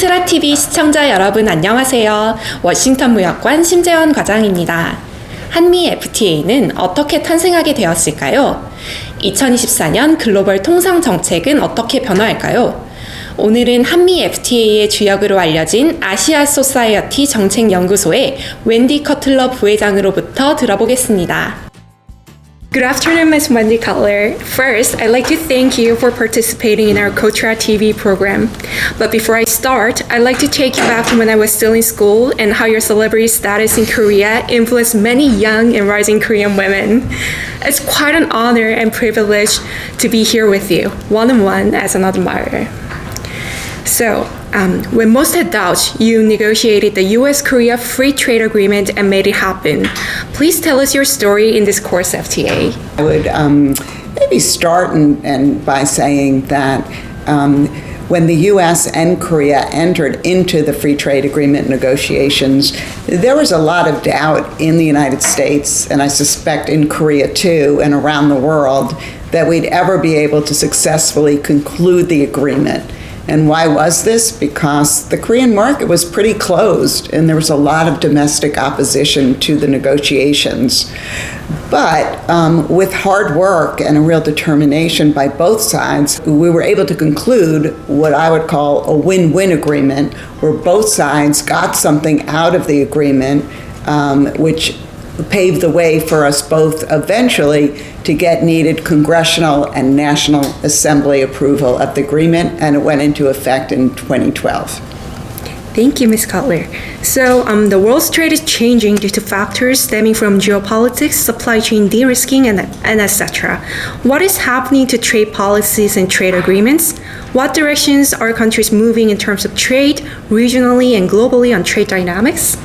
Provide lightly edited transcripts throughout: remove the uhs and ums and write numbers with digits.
트라TV 시청자 여러분 안녕하세요. 워싱턴 무역관 심재원 과장입니다. 한미 FTA는 어떻게 탄생하게 되었을까요? 2024년 글로벌 통상 정책은 어떻게 변화할까요? 오늘은 한미 FTA의 주역으로 알려진 아시아 소사이어티 정책연구소의 웬디 커틀러 부회장으로부터 들어보겠습니다. Good afternoon, Ms. Wendy Cutler. First, I'd like to thank you for participating in our Kotra TV program. But before I start, I'd like to take you back to when I was still in school and how your celebrity status in Korea influenced many young and rising Korean women. It's quite an honor and privilege to be here with you, one-on-one as an admirer. So, when most had doubts, you negotiated the U.S.-Korea Free Trade Agreement and made it happen. Please tell us your story in this course FTA. I would maybe start by saying that when the U.S. and Korea entered into the free trade agreement negotiations, there was a lot of doubt in the United States, and I suspect in Korea too, and around the world, that we'd ever be able to successfully conclude the agreement. And why was this? Because the Korean market was pretty closed and there was a lot of domestic opposition to the negotiations. But with hard work and a real determination by both sides, we were able to conclude what I would call a win-win agreement, where both sides got something out of the agreement, which paved the way for us both eventually to get needed congressional and National Assembly approval of the agreement, and it went into effect in 2012. Thank you, Ms. Cutler. So, the world's trade is changing due to factors stemming from geopolitics, supply chain de-risking, and etc. What is happening to trade policies and trade agreements? What directions are countries moving in terms of trade, regionally and globally on trade dynamics?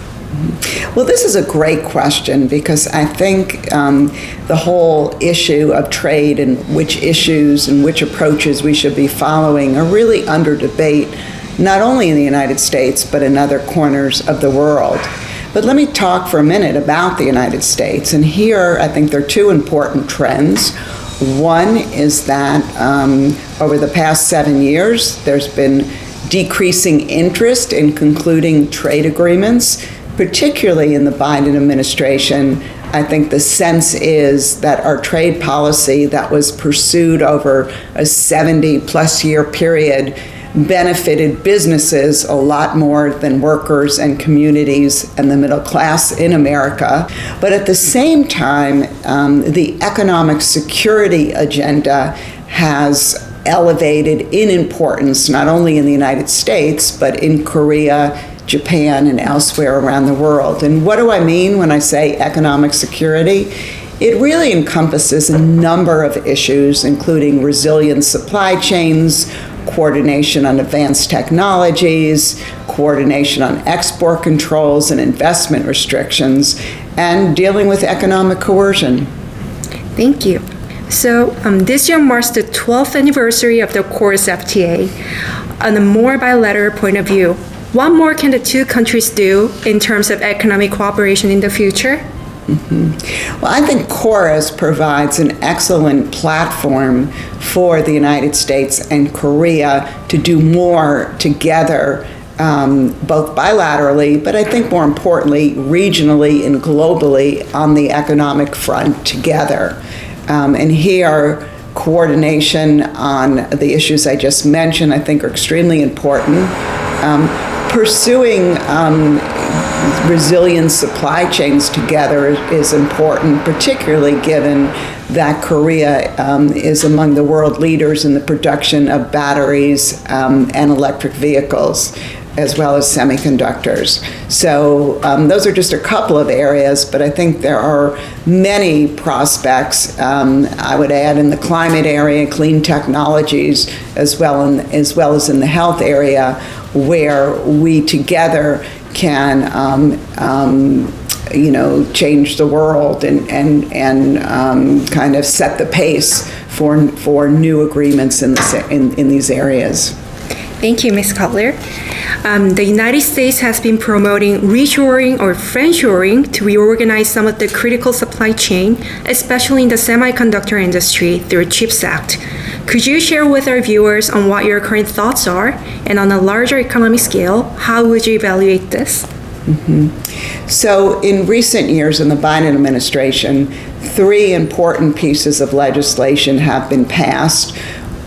Well, this is a great question because I think the whole issue of trade and which issues and which approaches we should be following are really under debate, not only in the United States, but in other corners of the world. But let me talk for a minute about the United States. And here, I think there are two important trends. One is that over the past 7 years, there's been decreasing interest in concluding trade agreements, particularly in the Biden administration. I think the sense is that our trade policy that was pursued over a 70-plus year period benefited businesses a lot more than workers and communities and the middle class in America. But at the same time, the economic security agenda has elevated in importance, not only in the United States, but in Korea, Japan, and elsewhere around the world. And what do I mean when I say economic security? It really encompasses a number of issues, including resilient supply chains, coordination on advanced technologies, coordination on export controls and investment restrictions, and dealing with economic coercion. Thank you. So this year marks the 12th anniversary of the Course FTA. On a more bilateral point of view, what more can the two countries do in terms of economic cooperation in the future? Well, I think KORUS provides an excellent platform for the United States and Korea to do more together, both bilaterally, but I think more importantly, regionally and globally on the economic front together. And here, coordination on the issues I just mentioned, I think are extremely important. Pursuing resilient supply chains together is important, particularly given that Korea is among the world leaders in the production of batteries and electric vehicles, as well as semiconductors. So those are just a couple of areas, but I think there are many prospects. I would add in the climate area, clean technologies, as well as in the health area, where we together can change the world and kind of set the pace for new agreements in these areas. Thank you, Ms. Cutler. The United States has been promoting reshoring or friendshoring to reorganize some of the critical supply chain, especially in the semiconductor industry through CHIPS Act. Could you share with our viewers on what your current thoughts are, and on a larger economic scale, how would you evaluate this? So in recent years in the Biden administration, 3 important pieces of legislation have been passed,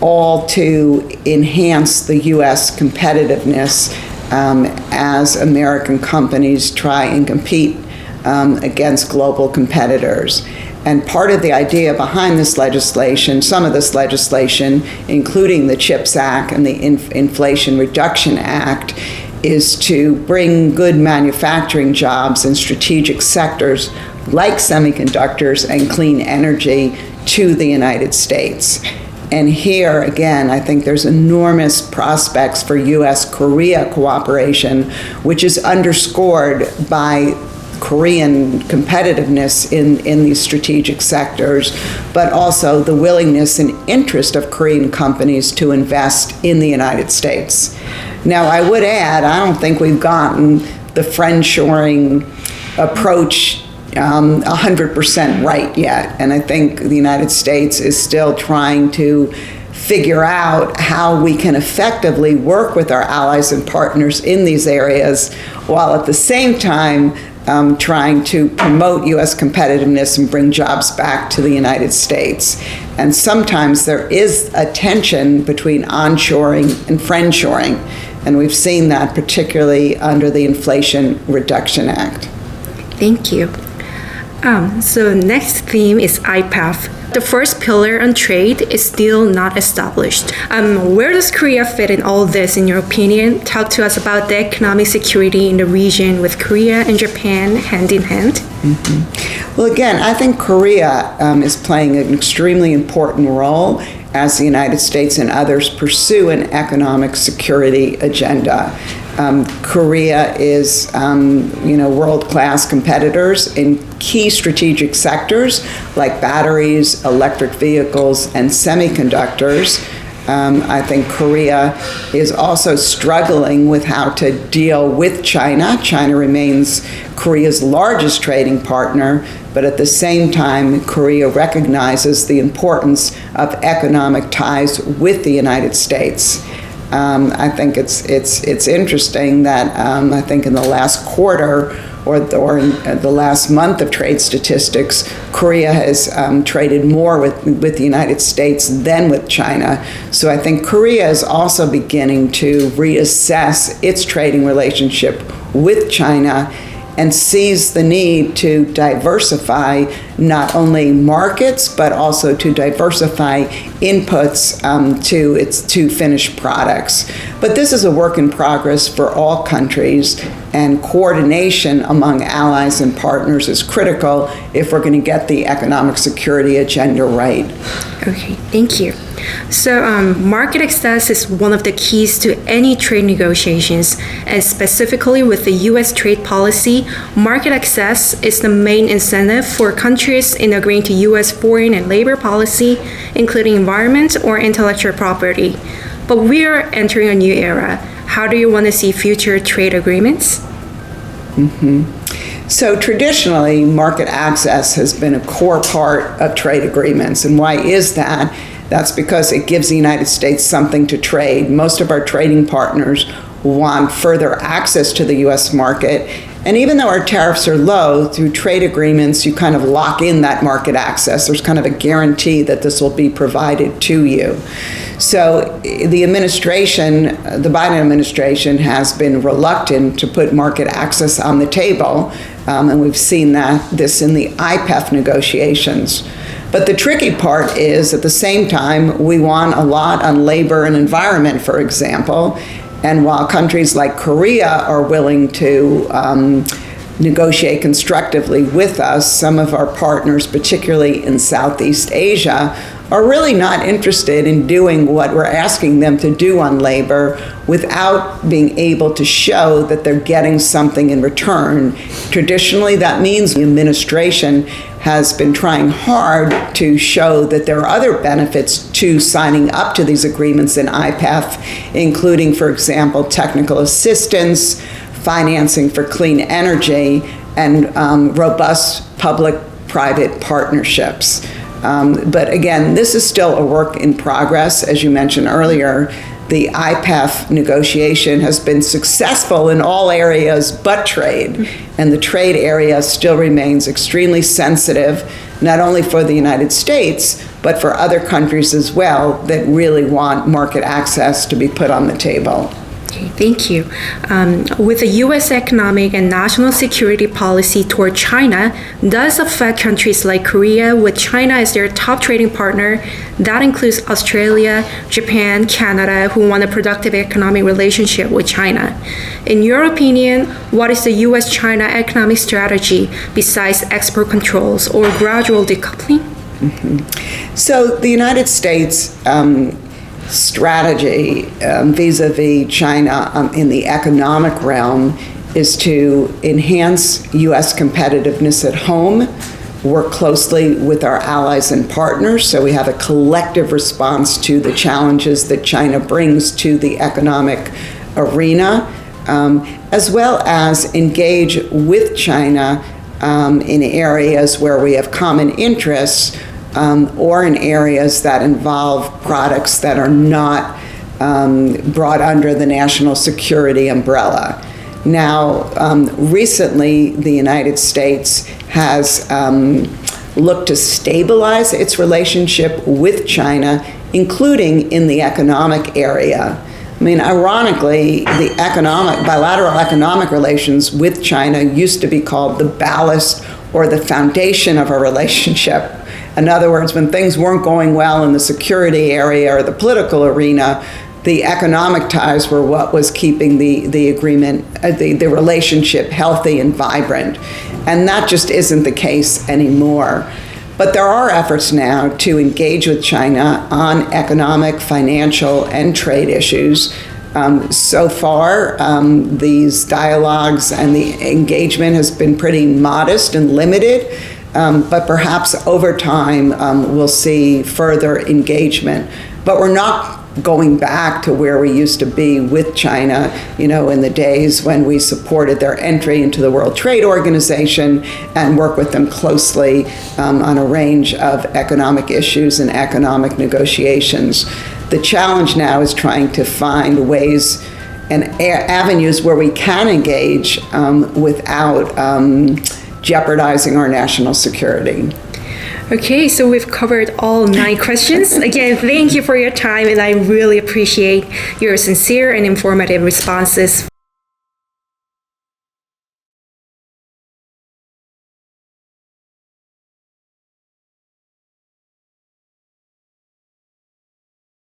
all to enhance the U.S. competitiveness as American companies try and compete against global competitors. And part of the idea behind this legislation, some of this legislation, including the CHIPS Act and the Inflation Reduction Act, is to bring good manufacturing jobs in strategic sectors like semiconductors and clean energy to the United States. And here, again, I think there's enormous prospects for U.S.-Korea cooperation, which is underscored by Korean competitiveness in these strategic sectors, but also the willingness and interest of Korean companies to invest in the United States. Now, I would add, I don't think we've gotten the friendshoring approach 100% right yet. And I think the United States is still trying to figure out how we can effectively work with our allies and partners in these areas, while at the same time trying to promote U.S. competitiveness and bring jobs back to the United States. And sometimes there is a tension between onshoring and friendshoring, and we've seen that particularly under the Inflation Reduction Act. Thank you. So next theme is IPEF. The first pillar on trade is still not established. Where does Korea fit in all this, in your opinion? Talk to us about the economic security in the region with Korea and Japan hand in hand. Mm-hmm. Well, again, I think Korea is playing an extremely important role as the United States and others pursue an economic security agenda. Korea is, world-class competitors in key strategic sectors like batteries, electric vehicles, and semiconductors. I think Korea is also struggling with how to deal with China. China remains Korea's largest trading partner, but at the same time, Korea recognizes the importance of economic ties with the United States. I think it's interesting that I think in the last quarter or in the last month of trade statistics, Korea has traded more with the United States than with China. So I think Korea is also beginning to reassess its trading relationship with China and sees the need to diversify not only markets, but also to diversify inputs to finished products. But this is a work in progress for all countries, and coordination among allies and partners is critical if we're going to get the economic security agenda right. Okay, thank you. So market access is one of the keys to any trade negotiations, and specifically with the U.S. trade policy, market access is the main incentive for countries in agreeing to U.S. foreign and labor policy, including environment or intellectual property. But we are entering a new era. How do you want to see future trade agreements? So traditionally, market access has been a core part of trade agreements. And why is that? That's because it gives the United States something to trade. Most of our trading partners want further access to the U.S. market. And even though our tariffs are low, through trade agreements, you kind of lock in that market access. There's kind of a guarantee that this will be provided to you. So the administration, the Biden administration, has been reluctant to put market access on the table. And we've seen this in the IPEF negotiations. But the tricky part is, at the same time, we want a lot on labor and environment, for example. And while countries like Korea are willing to negotiate constructively with us, some of our partners, particularly in Southeast Asia, are really not interested in doing what we're asking them to do on labor without being able to show that they're getting something in return. Traditionally, that means the administration has been trying hard to show that there are other benefits to signing up to these agreements in IPEF, including, for example, technical assistance, financing for clean energy, and robust public-private partnerships. But again, this is still a work in progress. As you mentioned earlier, the IPEF negotiation has been successful in all areas but trade, and the trade area still remains extremely sensitive, not only for the United States, but for other countries as well that really want market access to be put on the table. Okay, thank you. With the U.S. economic and national security policy toward China does affect countries like Korea, with China as their top trading partner. That includes Australia, Japan, Canada, who want a productive economic relationship with China. In your opinion, what is the U.S.-China economic strategy besides export controls or gradual decoupling? So the United States strategy vis-a-vis China in the economic realm is to enhance U.S. competitiveness at home, work closely with our allies and partners, so we have a collective response to the challenges that China brings to the economic arena, as well as engage with China in areas where we have common interests, or in areas that involve products that are not brought under the national security umbrella. Now, recently, the United States has looked to stabilize its relationship with China, including in the economic area. I mean, ironically, the bilateral economic relations with China used to be called the ballast or the foundation of our relationship. In other words, when things weren't going well in the security area or the political arena, the economic ties were what was keeping the agreement, the relationship healthy and vibrant. And that just isn't the case anymore. But there are efforts now to engage with China on economic, financial, and trade issues. So far, these dialogues and the engagement has been pretty modest and limited. But perhaps over time we'll see further engagement. But we're not going back to where we used to be with China, in the days when we supported their entry into the World Trade Organization and work with them closely on a range of economic issues and economic negotiations. The challenge now is trying to find ways and avenues where we can engage without jeopardizing our national security. Okay, so we've covered all 9 questions. Again, thank you for your time, and I really appreciate your sincere and informative responses.